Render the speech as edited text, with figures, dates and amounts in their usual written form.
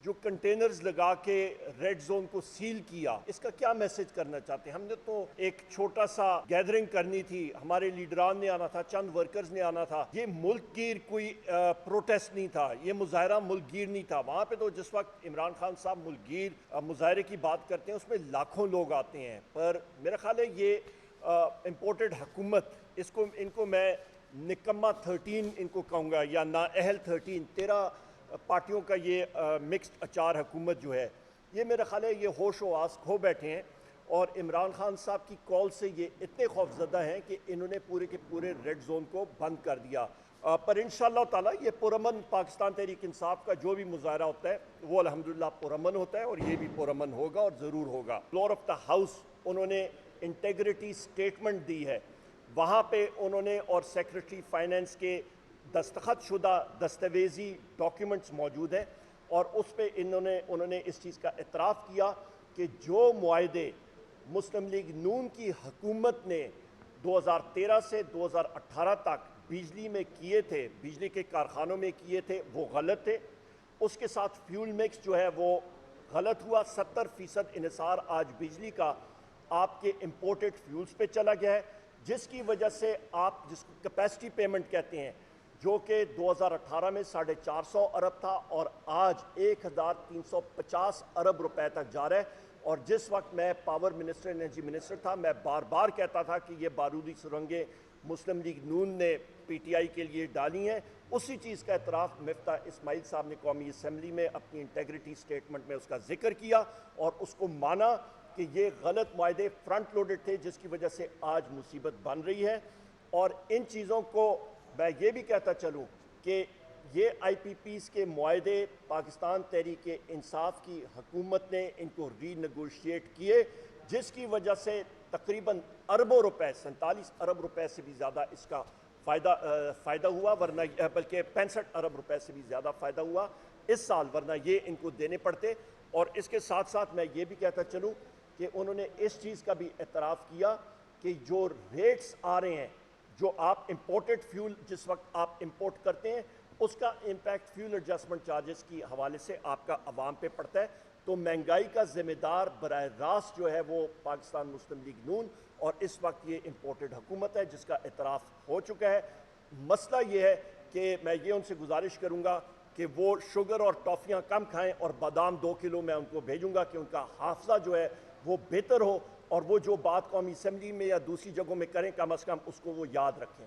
جو کنٹینرز لگا کے ریڈ زون کو سیل کیا، اس کا کیا میسج کرنا چاہتے ہیں؟ ہم نے تو ایک چھوٹا سا گیدرنگ کرنی تھی، ہمارے لیڈران نے آنا تھا، چند ورکرز نے آنا تھا، یہ ملک گیر کوئی پروٹیسٹ نہیں تھا، یہ مظاہرہ ملک گیر نہیں تھا۔ وہاں پہ تو جس وقت عمران خان صاحب ملک گیر مظاہرے کی بات کرتے ہیں اس میں لاکھوں لوگ آتے ہیں، پر میرا خیال ہے یہ امپورٹڈ حکومت، ان کو میں نکمہ 13 ان کو کہوں گا، یا نااہل 13، 13 پارٹیوں کا یہ مکسڈ اچار حکومت جو ہے، یہ میرا خیال ہے یہ ہوش و آس کھو بیٹھے ہیں، اور عمران خان صاحب کی کال سے یہ اتنے خوفزدہ ہیں کہ انہوں نے پورے کے پورے ریڈ زون کو بند کر دیا۔ پر انشاءاللہ تعالی یہ پرامن پاکستان تحریک انصاف کا جو بھی مظاہرہ ہوتا ہے وہ الحمدللہ پرامن ہوتا ہے، اور یہ بھی پرامن ہوگا اور ضرور ہوگا۔ فلور آف دا ہاؤس انہوں نے انٹیگریٹی سٹیٹمنٹ دی ہے، وہاں پہ انہوں نے اور سیکرٹری فائنینس کے دستخط شدہ دستاویزی ڈاکیومنٹس موجود ہیں، اور اس پہ انہوں نے اس چیز کا اعتراف کیا کہ جو معاہدے مسلم لیگ نون کی حکومت نے 2013 سے 2018 تک بجلی میں کیے تھے، بجلی کے کارخانوں میں کیے تھے، وہ غلط تھے۔ اس کے ساتھ فیول مکس جو ہے وہ غلط ہوا، 70% انحصار آج بجلی کا آپ کے امپورٹڈ فیولز پہ چلا گیا ہے، جس کی وجہ سے آپ جس کو کیپیسٹی پیمنٹ کہتے ہیں، جو کہ 2018 میں 450 ارب تھا اور آج 1350 ارب روپے تک جا رہا ہے۔ اور جس وقت میں پاور منسٹر انرجی منسٹر تھا، میں بار بار کہتا تھا کہ یہ بارودی سرنگیں مسلم لیگ نون نے پی ٹی آئی کے لیے ڈالی ہیں۔ اسی چیز کا اعتراف مفتاح اسماعیل صاحب نے قومی اسمبلی میں اپنی انٹیگریٹی سٹیٹمنٹ میں اس کا ذکر کیا اور اس کو مانا کہ یہ غلط معاہدے فرنٹ لوڈڈ تھے، جس کی وجہ سے آج مصیبت بن رہی ہے۔ اور ان چیزوں کو میں یہ بھی کہتا چلوں کہ یہ آئی پی پیز کے معاہدے پاکستان تحریک انصاف کی حکومت نے ان کو ری نیگوشیٹ کیے، جس کی وجہ سے تقریباً اربوں روپے، 47 ارب روپے سے بھی زیادہ اس کا فائدہ ہوا، ورنہ بلکہ 65 ارب روپے سے بھی زیادہ فائدہ ہوا اس سال، ورنہ یہ ان کو دینے پڑتے۔ اور اس کے ساتھ ساتھ میں یہ بھی کہتا چلوں کہ انہوں نے اس چیز کا بھی اعتراف کیا کہ جو ریٹس آ رہے ہیں، جو آپ امپورٹڈ فیول جس وقت آپ امپورٹ کرتے ہیں، اس کا امپیکٹ فیول ایڈجسٹمنٹ چارجز کی حوالے سے آپ کا عوام پہ پڑتا ہے، تو مہنگائی کا ذمہ دار براہ راست جو ہے وہ پاکستان مسلم لیگ نون اور اس وقت یہ امپورٹڈ حکومت ہے، جس کا اعتراف ہو چکا ہے۔ مسئلہ یہ ہے کہ میں یہ ان سے گزارش کروں گا کہ وہ شوگر اور ٹافیاں کم کھائیں، اور بادام 2 کلو میں ان کو بھیجوں گا کہ ان کا حافظہ جو ہے وہ بہتر ہو، اور وہ جو بات قومی اسمبلی میں یا دوسری جگہوں میں کریں کم از کم اس کو وہ یاد رکھیں۔